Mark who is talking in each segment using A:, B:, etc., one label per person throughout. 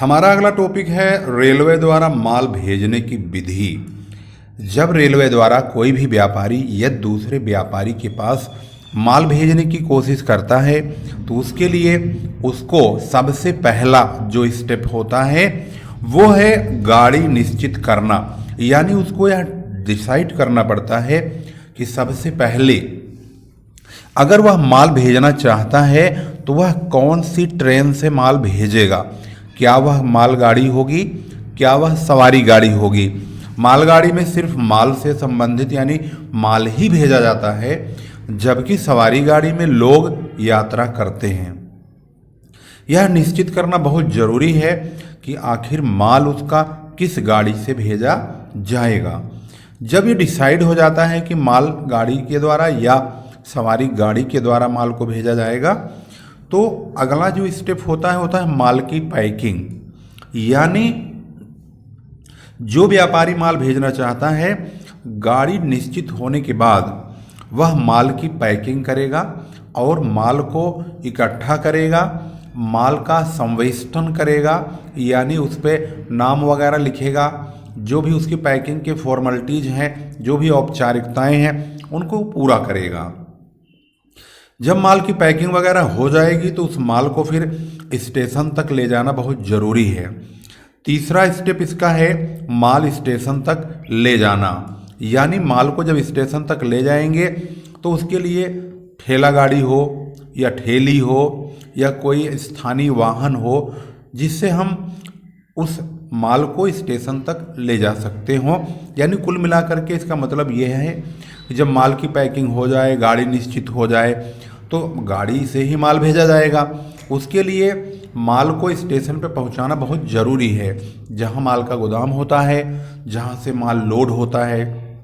A: हमारा अगला टॉपिक है रेलवे द्वारा माल भेजने की विधि। जब रेलवे द्वारा कोई भी व्यापारी या दूसरे व्यापारी के पास माल भेजने की कोशिश करता है तो उसके लिए उसको सबसे पहला जो स्टेप होता है वो है गाड़ी निश्चित करना। यानी उसको यह डिसाइड करना पड़ता है कि सबसे पहले अगर वह माल भेजना चाहता है तो वह कौन सी ट्रेन से माल भेजेगा। क्या वह मालगाड़ी होगी, क्या वह सवारी गाड़ी होगी। मालगाड़ी में सिर्फ माल से संबंधित यानी माल ही भेजा जाता है, जबकि सवारी गाड़ी में लोग यात्रा करते हैं। यह निश्चित करना बहुत ज़रूरी है कि आखिर माल उसका किस गाड़ी से भेजा जाएगा। जब ये डिसाइड हो जाता है कि माल गाड़ी के द्वारा या सवारी गाड़ी के द्वारा माल को भेजा जाएगा तो अगला जो स्टेप होता है माल की पैकिंग। यानी जो व्यापारी माल भेजना चाहता है, गाड़ी निश्चित होने के बाद वह माल की पैकिंग करेगा और माल को इकट्ठा करेगा, माल का संवेष्टन करेगा, यानी उस पर नाम वगैरह लिखेगा, जो भी उसकी पैकिंग के फॉर्मेलिटीज हैं, जो भी औपचारिकताएं हैं, उनको पूरा करेगा। जब माल की पैकिंग वगैरह हो जाएगी तो उस माल को फिर स्टेशन तक ले जाना बहुत ज़रूरी है। तीसरा स्टेप इसका है माल स्टेशन तक ले जाना। यानी माल को जब स्टेशन तक ले जाएंगे तो उसके लिए ठेला गाड़ी हो या ठेली हो या कोई स्थानीय वाहन हो जिससे हम उस माल को स्टेशन तक ले जा सकते हों। यानी कुल मिलाकर के इसका मतलब यह है कि जब माल की पैकिंग हो जाए, गाड़ी निश्चित हो जाए तो गाड़ी से ही माल भेजा जाएगा। उसके लिए माल को स्टेशन पर पहुंचाना बहुत ज़रूरी है, जहां माल का गोदाम होता है, जहां से माल लोड होता है।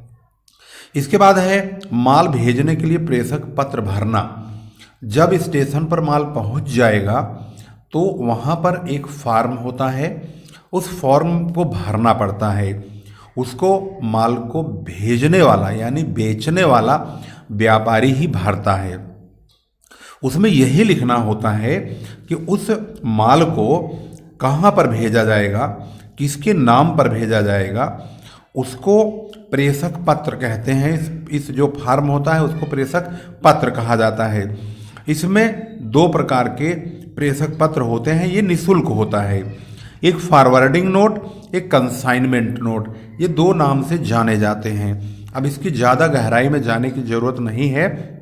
A: इसके बाद है माल भेजने के लिए प्रेषक पत्र भरना। जब स्टेशन पर माल पहुंच जाएगा तो वहां पर एक फॉर्म होता है, उस फॉर्म को भरना पड़ता है। उसको माल को भेजने वाला यानी बेचने वाला व्यापारी ही भरता है। उसमें यही लिखना होता है कि उस माल को कहाँ पर भेजा जाएगा, किसके नाम पर भेजा जाएगा। उसको प्रेषक पत्र कहते हैं। इस जो फॉर्म होता है उसको प्रेषक पत्र कहा जाता है। इसमें 2 प्रकार के प्रेषक पत्र होते हैं, ये निःशुल्क होता है। एक फॉरवर्डिंग नोट, एक कंसाइनमेंट नोट, ये 2 नाम से जाने जाते हैं। अब इसकी ज़्यादा गहराई में जाने की ज़रूरत नहीं है,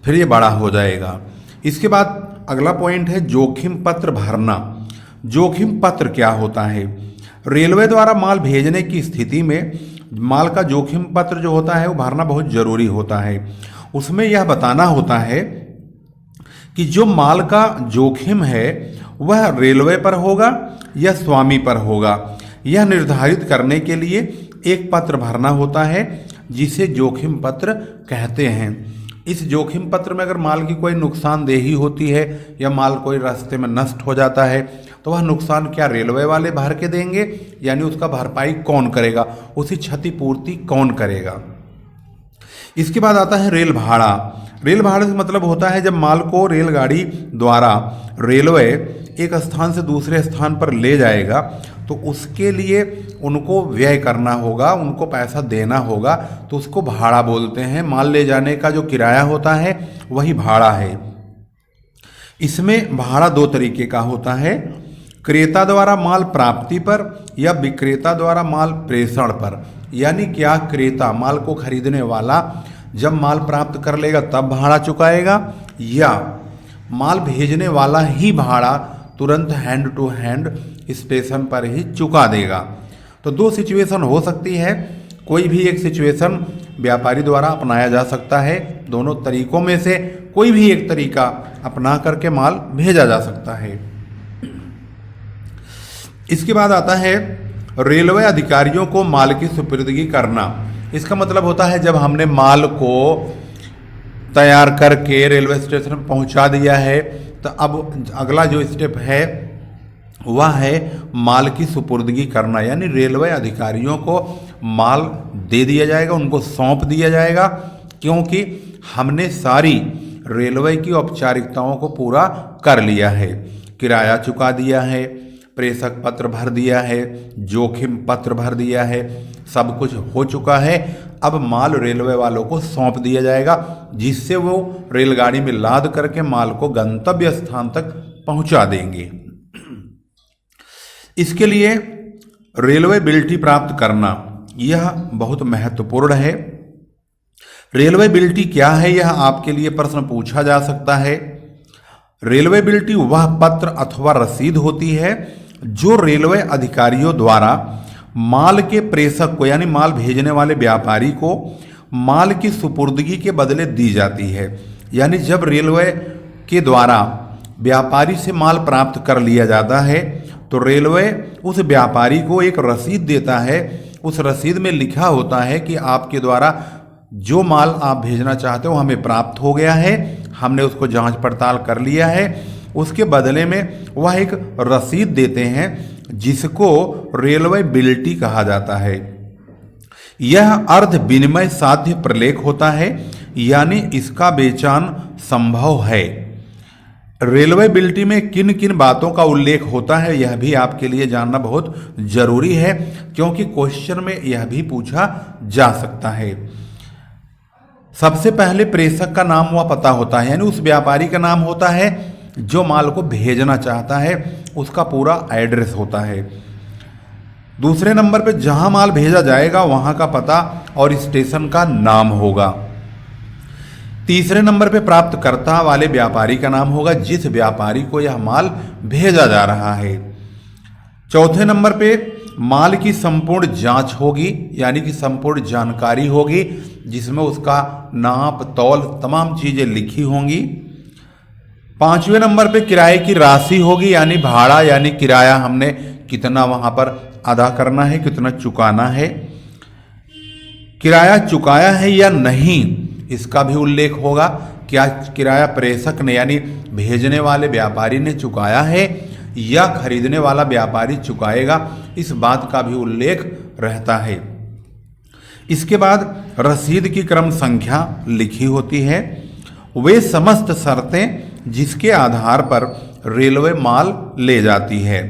A: फिर ये बड़ा हो जाएगा। इसके बाद अगला पॉइंट है जोखिम पत्र भरना। जोखिम पत्र क्या होता है? रेलवे द्वारा माल भेजने की स्थिति में माल का जोखिम पत्र जो होता है वो भरना बहुत ज़रूरी होता है। उसमें यह बताना होता है कि जो माल का जोखिम है वह रेलवे पर होगा या स्वामी पर होगा। यह निर्धारित करने के लिए एक पत्र भरना होता है जिसे जोखिम पत्र कहते हैं। इस जोखिम पत्र में अगर माल की कोई नुकसानदेही होती है या माल कोई रास्ते में नष्ट हो जाता है तो वह नुकसान क्या रेलवे वाले भर के देंगे, यानी उसका भरपाई कौन करेगा, उसी क्षतिपूर्ति कौन करेगा। इसके बाद आता है रेल भाड़ा। रेल भाड़े से मतलब होता है जब माल को रेलगाड़ी द्वारा रेलवे एक स्थान से दूसरे स्थान पर ले जाएगा तो उसके लिए उनको व्यय करना होगा, उनको पैसा देना होगा, तो उसको भाड़ा बोलते हैं। माल ले जाने का जो किराया होता है वही भाड़ा है। इसमें भाड़ा 2 तरीके का होता है, क्रेता द्वारा माल प्राप्ति पर या विक्रेता द्वारा माल प्रेषण पर। यानी क्या क्रेता माल को खरीदने वाला जब माल प्राप्त कर लेगा तब भाड़ा चुकाएगा, या माल भेजने वाला ही भाड़ा तुरंत हैंड टू हैंड स्टेशन पर ही चुका देगा। तो 2 सिचुएशन हो सकती है, कोई भी एक सिचुएशन व्यापारी द्वारा अपनाया जा सकता है। दोनों तरीकों में से कोई भी एक तरीका अपना करके माल भेजा जा सकता है। इसके बाद आता है रेलवे अधिकारियों को माल की सुपुर्दगी करना। इसका मतलब होता है जब हमने माल को तैयार करके रेलवे स्टेशन पहुंचा दिया है तो अब अगला जो स्टेप है वह है माल की सुपुर्दगी करना। यानी रेलवे अधिकारियों को माल दे दिया जाएगा, उनको सौंप दिया जाएगा, क्योंकि हमने सारी रेलवे की औपचारिकताओं को पूरा कर लिया है। किराया चुका दिया है, प्रेषक पत्र भर दिया है, जोखिम पत्र भर दिया है, सब कुछ हो चुका है। अब माल रेलवे वालों को सौंप दिया जाएगा, जिससे वो रेलगाड़ी में लाद करके माल को गंतव्य स्थान तक पहुंचा देंगे। इसके लिए रेलवे बिल्टी प्राप्त करना यह बहुत महत्वपूर्ण है। रेलवे बिल्टी क्या है, यह आपके लिए प्रश्न पूछा जा सकता है। रेलवे बिल्टी वह पत्र अथवा रसीद होती है जो रेलवे अधिकारियों द्वारा माल के प्रेषक को यानी माल भेजने वाले व्यापारी को माल की सुपुर्दगी के बदले दी जाती है। यानी जब रेलवे के द्वारा व्यापारी से माल प्राप्त कर लिया जाता है तो रेलवे उस व्यापारी को एक रसीद देता है। उस रसीद में लिखा होता है कि आपके द्वारा जो माल आप भेजना चाहते हो हमें प्राप्त हो गया है, हमने उसको जांच पड़ताल कर लिया है। उसके बदले में वह एक रसीद देते हैं जिसको रेलवे बिल्टी कहा जाता है। यह अर्ध विनिमय साध्य प्रलेख होता है, यानी इसका बेचान संभव है। रेलवे बिल्टी में किन किन बातों का उल्लेख होता है यह भी आपके लिए जानना बहुत जरूरी है, क्योंकि क्वेश्चन में यह भी पूछा जा सकता है। सबसे पहले प्रेषक का नाम व पता होता है, यानी उस व्यापारी का नाम होता है जो माल को भेजना चाहता है, उसका पूरा एड्रेस होता है। दूसरे नंबर पे जहां माल भेजा जाएगा वहां का पता और स्टेशन का नाम होगा। तीसरे नंबर पे प्राप्तकर्ता वाले व्यापारी का नाम होगा, जिस व्यापारी को यह माल भेजा जा रहा है। चौथे नंबर पे माल की संपूर्ण जांच होगी, यानी कि संपूर्ण जानकारी होगी, जिसमें उसका नाप तौल तमाम चीजें लिखी होंगी। पांचवें नंबर पे किराए की राशि होगी, यानी भाड़ा यानी किराया हमने कितना वहां पर अदा करना है, कितना चुकाना है। किराया चुकाया है या नहीं इसका भी उल्लेख होगा। क्या किराया प्रेषक ने यानी भेजने वाले व्यापारी ने चुकाया है या खरीदने वाला व्यापारी चुकाएगा, इस बात का भी उल्लेख रहता है। इसके बाद रसीद की क्रम संख्या लिखी होती है। वे समस्त शर्तें जिसके आधार पर रेलवे माल ले जाती है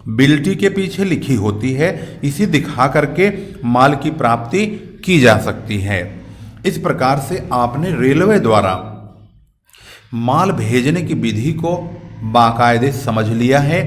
A: बिल्टी के पीछे लिखी होती है। इसे दिखा करके माल की प्राप्ति की जा सकती है। इस प्रकार से आपने रेलवे द्वारा माल भेजने की विधि को बाकायदे समझ लिया है।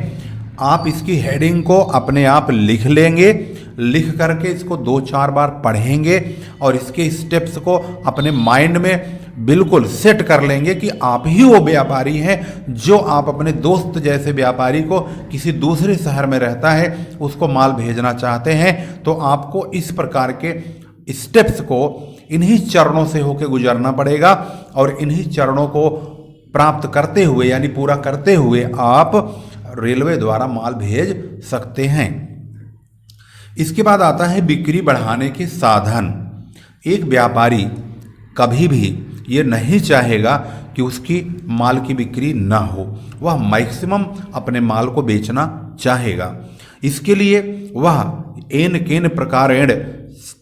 A: आप इसकी हेडिंग को अपने आप लिख लेंगे, लिख करके इसको 2-4 बार पढ़ेंगे और इसके स्टेप्स को अपने माइंड में बिल्कुल सेट कर लेंगे कि आप ही वो व्यापारी हैं जो आप अपने दोस्त जैसे व्यापारी को किसी दूसरे शहर में रहता है उसको माल भेजना चाहते हैं। तो आपको इस प्रकार के स्टेप्स को इन्हीं चरणों से होकर गुजरना पड़ेगा और इन्हीं चरणों को प्राप्त करते हुए यानी पूरा करते हुए आप रेलवे द्वारा माल भेज सकते हैं। इसके बाद आता है बिक्री बढ़ाने के साधन। एक व्यापारी कभी भी ये नहीं चाहेगा कि उसकी माल की बिक्री ना हो, वह मैक्सिमम अपने माल को बेचना चाहेगा। इसके लिए वह एन केन प्रकार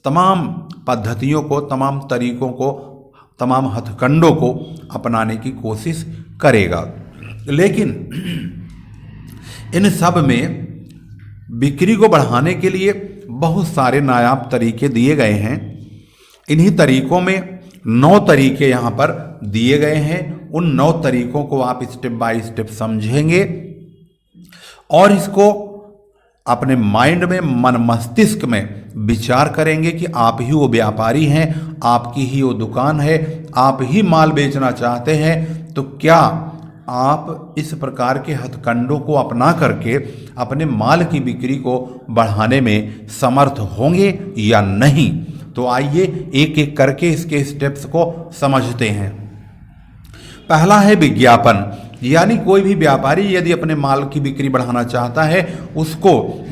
A: तमाम पद्धतियों को, तमाम तरीकों को, तमाम हथकंडों को अपनाने की कोशिश करेगा। लेकिन इन सब में बिक्री को बढ़ाने के लिए बहुत सारे नायाब तरीके दिए गए हैं। इन्हीं तरीकों में 9 तरीके यहाँ पर दिए गए हैं। उन 9 तरीकों को आप स्टेप बाय स्टेप समझेंगे और इसको अपने माइंड में, मन मस्तिष्क में विचार करेंगे कि आप ही वो व्यापारी हैं, आपकी ही वो दुकान है, आप ही माल बेचना चाहते हैं। तो क्या आप इस प्रकार के हथकंडों को अपना करके अपने माल की बिक्री को बढ़ाने में समर्थ होंगे या नहीं? तो आइए एक एक करके इसके स्टेप्स को समझते हैं। पहला है विज्ञापन, यानी कोई भी व्यापारी यदि अपने माल की बिक्री बढ़ाना चाहता है उसको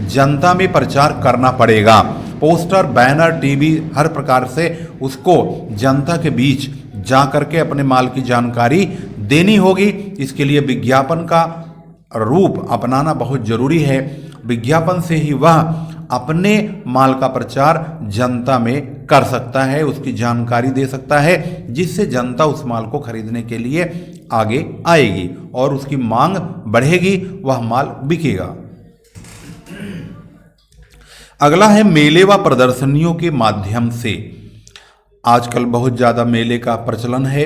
A: जनता में प्रचार करना पड़ेगा। पोस्टर, बैनर, टीवी, हर प्रकार से उसको जनता के बीच जा करके अपने माल की जानकारी देनी होगी। इसके लिए विज्ञापन का रूप अपनाना बहुत जरूरी है। विज्ञापन से ही वह अपने माल का प्रचार जनता में कर सकता है, उसकी जानकारी दे सकता है, जिससे जनता उस माल को खरीदने के लिए आगे आएगी और उसकी मांग बढ़ेगी, वह माल बिकेगा। अगला है मेले व प्रदर्शनियों के माध्यम से। आजकल बहुत ज़्यादा मेले का प्रचलन है।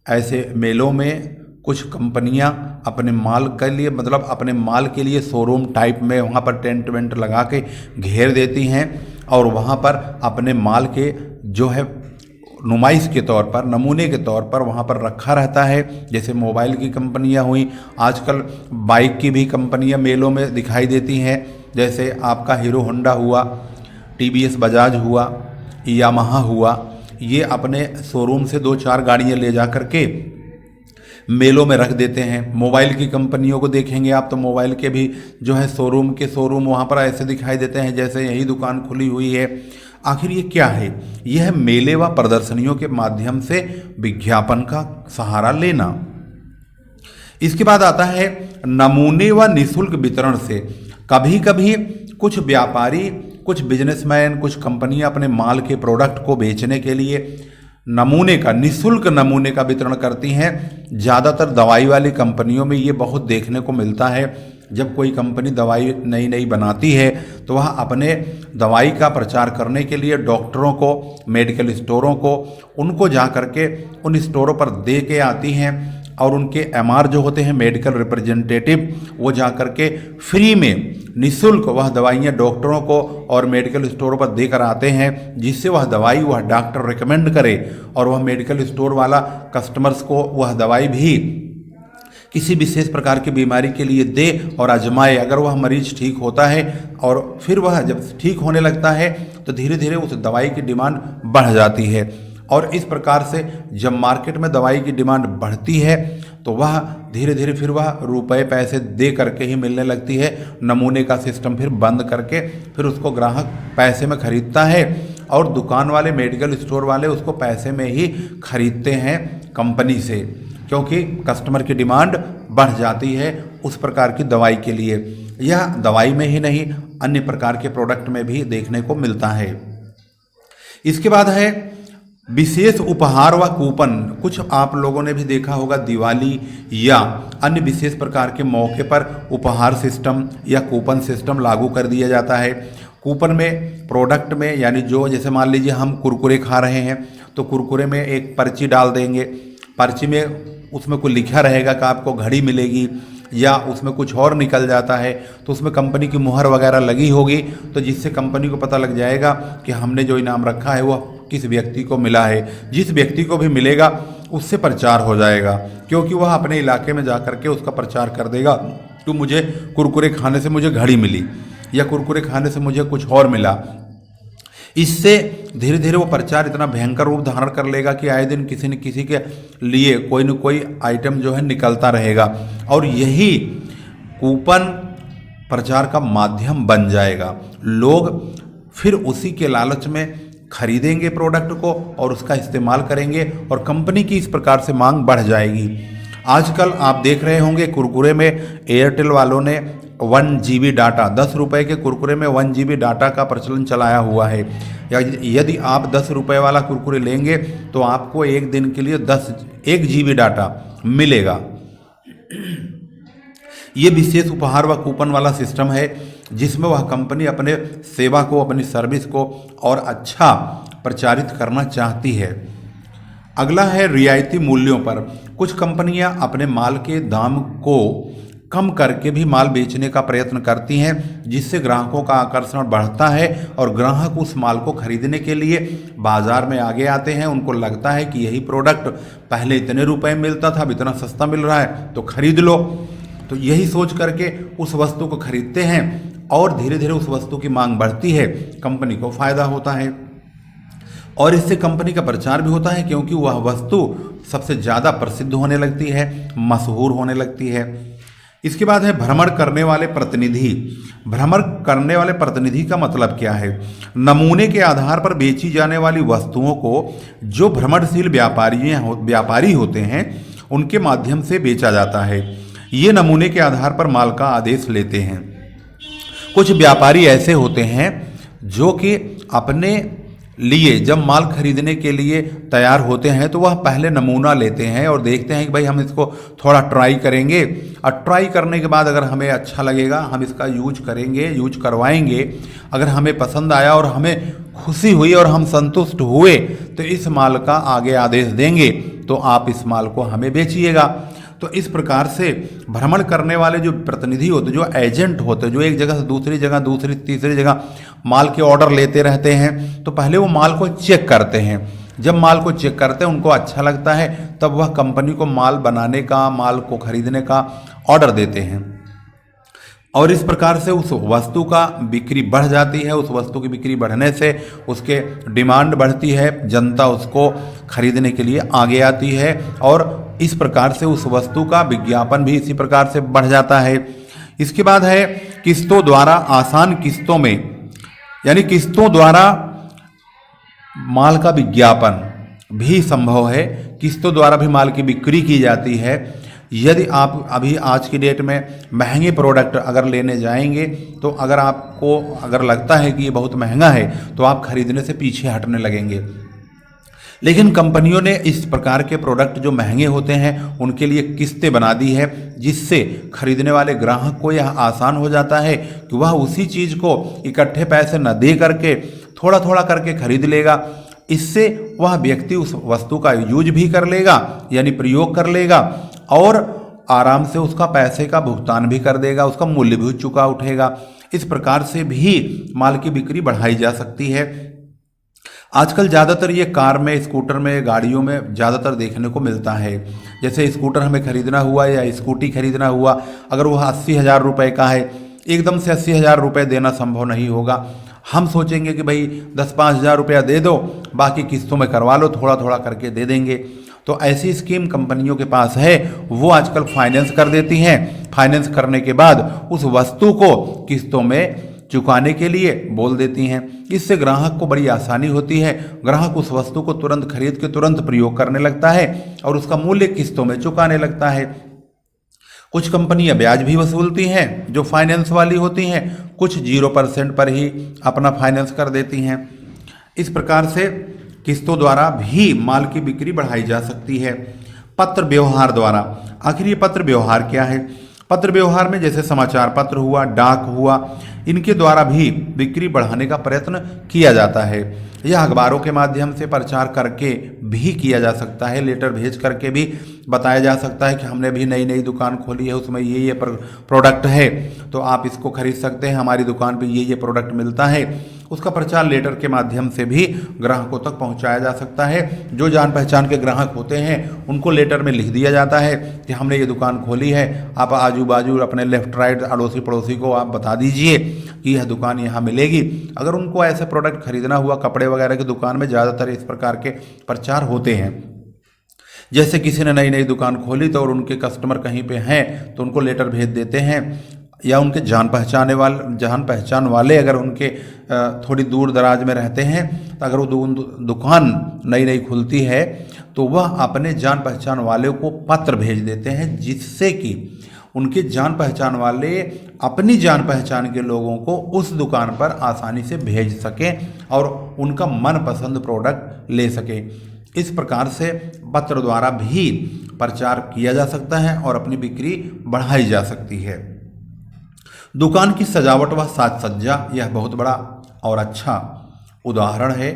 A: ऐसे मेलों में कुछ कंपनियां अपने माल के लिए मतलब अपने माल के लिए शोरूम टाइप में वहां पर टेंट वेंट लगा के घेर देती हैं और वहां पर अपने माल के जो है नुमाइश के तौर पर, नमूने के तौर पर वहाँ पर रखा रहता है। जैसे मोबाइल की कंपनियाँ हुई, आजकल बाइक की भी कंपनियाँ मेलों में दिखाई देती हैं। जैसे आपका हीरो होंडा हुआ, टीवीएस बजाज हुआ, यामाहा हुआ, ये अपने शोरूम से 2-4 गाड़ियाँ ले जा कर के मेलों में रख देते हैं। मोबाइल की कंपनियों को देखेंगे आप तो मोबाइल के भी जो है शोरूम वहाँ पर ऐसे दिखाई देते हैं जैसे यही दुकान खुली हुई है। आखिर ये क्या है? यह मेले व प्रदर्शनियों के माध्यम से विज्ञापन का सहारा लेना। इसके बाद आता है नमूने व निःशुल्क वितरण से। कभी कभी कुछ व्यापारी, कुछ बिजनेसमैन, कुछ कंपनियां अपने माल के प्रोडक्ट को बेचने के लिए निःशुल्क नमूने का वितरण करती हैं। ज़्यादातर दवाई वाली कंपनियों में ये बहुत देखने को मिलता है। जब कोई कंपनी दवाई नई नई बनाती है तो वह अपने दवाई का प्रचार करने के लिए डॉक्टरों को, मेडिकल स्टोरों को, उनको जा कर के उन स्टोरों पर दे के आती हैं और उनके एमआर जो होते हैं, मेडिकल रिप्रेजेंटेटिव, वो जा कर के फ्री में निःशुल्क वह दवाइयाँ डॉक्टरों को और मेडिकल स्टोरों पर देकर आते हैं, जिससे वह दवाई वह डॉक्टर रिकमेंड करे और वह मेडिकल स्टोर वाला कस्टमर्स को वह दवाई भी किसी विशेष प्रकार की बीमारी के लिए दे और आजमाए। अगर वह मरीज ठीक होता है और फिर वह जब ठीक होने लगता है तो धीरे धीरे उस दवाई की डिमांड बढ़ जाती है और इस प्रकार से जब मार्केट में दवाई की डिमांड बढ़ती है तो वह धीरे धीरे फिर वह रुपए पैसे दे करके ही मिलने लगती है। नमूने का सिस्टम फिर बंद करके फिर उसको ग्राहक पैसे में खरीदता है और दुकान वाले, मेडिकल स्टोर वाले उसको पैसे में ही खरीदते हैं कंपनी से, क्योंकि कस्टमर की डिमांड बढ़ जाती है उस प्रकार की दवाई के लिए। यह दवाई में ही नहीं, अन्य प्रकार के प्रोडक्ट में भी देखने को मिलता है। इसके बाद है विशेष उपहार व कूपन। कुछ आप लोगों ने भी देखा होगा, दिवाली या अन्य विशेष प्रकार के मौके पर उपहार सिस्टम या कूपन सिस्टम लागू कर दिया जाता है। कूपन में प्रोडक्ट में, यानी जो जैसे मान लीजिए हम कुरकुरे खा रहे हैं तो कुरकुरे में एक पर्ची डाल देंगे, पर्ची में उसमें कुछ लिखा रहेगा कि आपको घड़ी मिलेगी, या उसमें कुछ और निकल जाता है तो उसमें कंपनी की मुहर वगैरह लगी होगी, तो जिससे कंपनी को पता लग जाएगा कि हमने जो इनाम रखा है वह किस व्यक्ति को मिला है। जिस व्यक्ति को भी मिलेगा उससे प्रचार हो जाएगा, क्योंकि वह अपने इलाके में जा कर के उसका प्रचार कर देगा तो मुझे कुरकुरे खाने से मुझे घड़ी मिली या कुरकुरे खाने से मुझे कुछ और मिला। इससे धीरे धीरे वो प्रचार इतना भयंकर रूप धारण कर लेगा कि आए दिन किसी न किसी के लिए कोई न कोई आइटम जो है निकलता रहेगा और यही कूपन प्रचार का माध्यम बन जाएगा। लोग फिर उसी के लालच में खरीदेंगे प्रोडक्ट को और उसका इस्तेमाल करेंगे और कंपनी की इस प्रकार से मांग बढ़ जाएगी। आजकल आप देख रहे होंगे कुरकुरे में एयरटेल वालों ने 1 GB डाटा, 10 रुपये के कुरकुरे में 1 GB डाटा का प्रचलन चलाया हुआ है। या यदि आप 10 रुपये वाला कुरकुरे लेंगे तो आपको एक दिन के लिए 1 GB डाटा मिलेगा। ये विशेष उपहार व कूपन वाला सिस्टम है जिसमें वह कंपनी अपने सेवा को, अपनी सर्विस को और अच्छा प्रचारित करना चाहती है। अगला है रियायती मूल्यों पर। कुछ कंपनियां अपने माल के दाम को कम करके भी माल बेचने का प्रयत्न करती हैं, जिससे ग्राहकों का आकर्षण बढ़ता है और ग्राहक उस माल को खरीदने के लिए बाजार में आगे आते हैं। उनको लगता है कि यही प्रोडक्ट पहले इतने रुपए में मिलता था, अब इतना सस्ता मिल रहा है तो खरीद लो। तो यही सोच करके उस वस्तु को खरीदते हैं और धीरे धीरे उस वस्तु की मांग बढ़ती है, कंपनी को फायदा होता है और इससे कंपनी का प्रचार भी होता है, क्योंकि वह वस्तु सबसे ज़्यादा प्रसिद्ध होने लगती है, मशहूर होने लगती है। इसके बाद है भ्रमण करने वाले प्रतिनिधि। भ्रमण करने वाले प्रतिनिधि का मतलब क्या है? नमूने के आधार पर बेची जाने वाली वस्तुओं को जो भ्रमणशील व्यापारी होते हैं उनके माध्यम से बेचा जाता है। ये नमूने के आधार पर माल का आदेश लेते हैं। कुछ व्यापारी ऐसे होते हैं जो कि अपने लिए जब माल खरीदने के लिए तैयार होते हैं तो वह पहले नमूना लेते हैं और देखते हैं कि भाई हम इसको थोड़ा ट्राई करेंगे, और ट्राई करने के बाद अगर हमें अच्छा लगेगा हम इसका यूज करेंगे, यूज करवाएंगे। अगर हमें पसंद आया और हमें खुशी हुई और हम संतुष्ट हुए तो इस माल का आगे आदेश देंगे, तो आप इस माल को हमें बेचिएगा। तो इस प्रकार से भ्रमण करने वाले जो प्रतिनिधि होते, जो एजेंट होते, जो एक जगह से दूसरी जगह, दूसरी तीसरी जगह माल के ऑर्डर लेते रहते हैं, तो पहले वो माल को चेक करते हैं। जब माल को चेक करते हैं, उनको अच्छा लगता है, तब वह कंपनी को माल बनाने का, माल को खरीदने का ऑर्डर देते हैं। और इस प्रकार से उस वस्तु का बिक्री बढ़ जाती है। उस वस्तु की बिक्री बढ़ने से उसके डिमांड बढ़ती है, जनता उसको खरीदने के लिए आगे आती है, और इस प्रकार से उस वस्तु का विज्ञापन भी इसी प्रकार से बढ़ जाता है। इसके बाद है किस्तों द्वारा, आसान किस्तों में, यानी किस्तों द्वारा माल का विज्ञापन भी संभव है। किस्तों द्वारा भी माल की बिक्री की जाती है। यदि आप अभी आज की डेट में महंगे प्रोडक्ट अगर लेने जाएंगे, तो अगर आपको अगर लगता है कि ये बहुत महंगा है तो आप खरीदने से पीछे हटने लगेंगे। लेकिन कंपनियों ने इस प्रकार के प्रोडक्ट जो महंगे होते हैं उनके लिए किस्तें बना दी है, जिससे खरीदने वाले ग्राहक को यह आसान हो जाता है कि वह उसी चीज़ को इकट्ठे पैसे न दे करके थोड़ा थोड़ा करके खरीद लेगा। इससे वह व्यक्ति उस वस्तु का यूज भी कर लेगा, यानी प्रयोग कर लेगा, और आराम से उसका पैसे का भुगतान भी कर देगा, उसका मूल्य भी चुका उठेगा। इस प्रकार से भी माल की बिक्री बढ़ाई जा सकती है। आजकल ज़्यादातर ये कार में, स्कूटर में, गाड़ियों में ज़्यादातर देखने को मिलता है। जैसे स्कूटर हमें खरीदना हुआ या स्कूटी खरीदना हुआ, अगर वह 80,000 रुपये का है, एकदम से 80,000 रुपये देना संभव नहीं होगा। हम सोचेंगे कि भाई 10-5 हज़ार रुपया दे दो, बाकी किस्तों में करवा लो, थोड़ा थोड़ा करके दे देंगे। तो ऐसी स्कीम कंपनियों के पास है, वो आजकल फाइनेंस कर देती हैं। फाइनेंस करने के बाद उस वस्तु को किस्तों में चुकाने के लिए बोल देती हैं। इससे ग्राहक को बड़ी आसानी होती है। ग्राहक उस वस्तु को तुरंत खरीद के तुरंत प्रयोग करने लगता है और उसका मूल्य किस्तों में चुकाने लगता है। कुछ कंपनियां ब्याज भी वसूलती हैं जो फाइनेंस वाली होती हैं, कुछ 0% पर ही अपना फाइनेंस कर देती हैं। इस प्रकार से किस्तों द्वारा भी माल की बिक्री बढ़ाई जा सकती है। पत्र व्यवहार द्वारा, आखिर ये पत्र व्यवहार क्या है? पत्र व्यवहार में जैसे समाचार पत्र हुआ, डाक हुआ, इनके द्वारा भी बिक्री बढ़ाने का प्रयत्न किया जाता है। यह अखबारों के माध्यम से प्रचार करके भी किया जा सकता है, लेटर भेज करके भी बताया जा सकता है कि हमने भी नई नई दुकान खोली है, उसमें ये प्रोडक्ट है, तो आप इसको खरीद सकते हैं, हमारी दुकान पे ये प्रोडक्ट मिलता है। उसका प्रचार लेटर के माध्यम से भी ग्राहकों तक पहुंचाया जा सकता है। जो जान पहचान के ग्राहक होते हैं उनको लेटर में लिख दिया जाता है कि हमने ये दुकान खोली है, आप आजू बाजू अपने लेफ्ट राइट अड़ोसी पड़ोसी को आप बता दीजिए कि यह दुकान यहाँ मिलेगी। अगर उनको ऐसे प्रोडक्ट खरीदना हुआ, कपड़े वगैरह की दुकान में ज़्यादातर इस प्रकार के प्रचार होते हैं। जैसे किसी ने नई नई दुकान खोली तो और उनके कस्टमर कहीं पे हैं तो उनको लेटर भेज देते हैं, या उनके जान पहचान वाले अगर उनके थोड़ी दूर दराज में रहते हैं तो अगर वो दुकान नई नई खुलती है तो वह अपने जान पहचान वाले को पत्र भेज देते हैं, जिससे कि उनके जान पहचान वाले अपनी जान पहचान के लोगों को उस दुकान पर आसानी से भेज सकें और उनका मनपसंद प्रोडक्ट ले सकें। इस प्रकार से पत्र द्वारा भी प्रचार किया जा सकता है और अपनी बिक्री बढ़ाई जा सकती है। दुकान की सजावट व साज सज्जा, यह बहुत बड़ा और अच्छा उदाहरण है।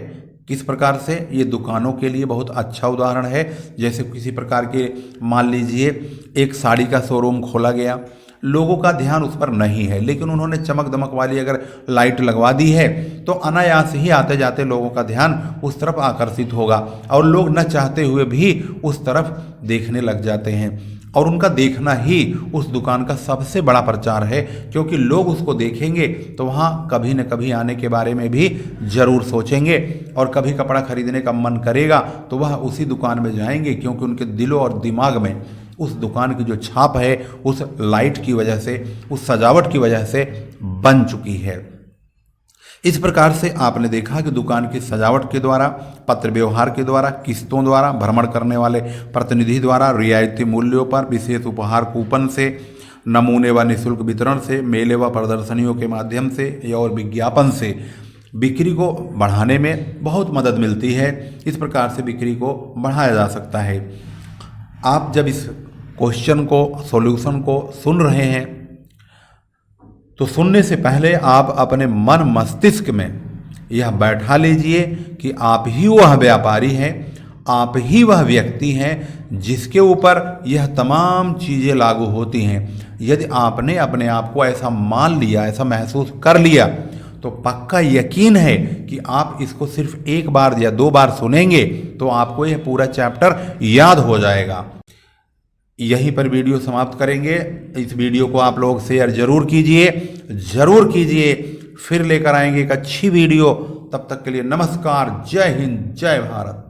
A: किस प्रकार से ये दुकानों के लिए बहुत अच्छा उदाहरण है। जैसे किसी प्रकार के, मान लीजिए एक साड़ी का शोरूम खोला गया, लोगों का ध्यान उस पर नहीं है, लेकिन उन्होंने चमक दमक वाली अगर लाइट लगवा दी है तो अनायास ही आते जाते लोगों का ध्यान उस तरफ आकर्षित होगा और लोग न चाहते हुए भी उस तरफ देखने लग जाते हैं। और उनका देखना ही उस दुकान का सबसे बड़ा प्रचार है, क्योंकि लोग उसको देखेंगे तो वहाँ कभी न कभी आने के बारे में भी ज़रूर सोचेंगे और कभी कपड़ा खरीदने का मन करेगा तो वह उसी दुकान में जाएंगे, क्योंकि उनके दिलों और दिमाग में उस दुकान की जो छाप है उस लाइट की वजह से, उस सजावट की वजह से बन चुकी है। इस प्रकार से आपने देखा कि दुकान की सजावट के द्वारा, पत्र व्यवहार के द्वारा, किस्तों द्वारा, भ्रमण करने वाले प्रतिनिधि द्वारा, रियायती मूल्यों पर, विशेष उपहार कूपन से, नमूने व निःशुल्क वितरण से, मेले व प्रदर्शनियों के माध्यम से और विज्ञापन से बिक्री को बढ़ाने में बहुत मदद मिलती है। इस प्रकार से बिक्री को बढ़ाया जा सकता है। आप जब इस क्वेश्चन को, सॉल्यूशन को सुन रहे हैं तो सुनने से पहले आप अपने मन मस्तिष्क में यह बैठा लीजिए कि आप ही वह व्यापारी हैं, आप ही वह व्यक्ति हैं जिसके ऊपर यह तमाम चीज़ें लागू होती हैं। यदि आपने अपने आप को ऐसा मान लिया, ऐसा महसूस कर लिया, तो पक्का यकीन है कि आप इसको सिर्फ एक बार या 2 बार सुनेंगे तो आपको यह पूरा चैप्टर याद हो जाएगा। यहीं पर वीडियो समाप्त करेंगे। इस वीडियो को आप लोग शेयर जरूर कीजिए, जरूर कीजिए। फिर लेकर आएंगे एक अच्छी वीडियो। तब तक के लिए नमस्कार, जय हिंद, जय भारत।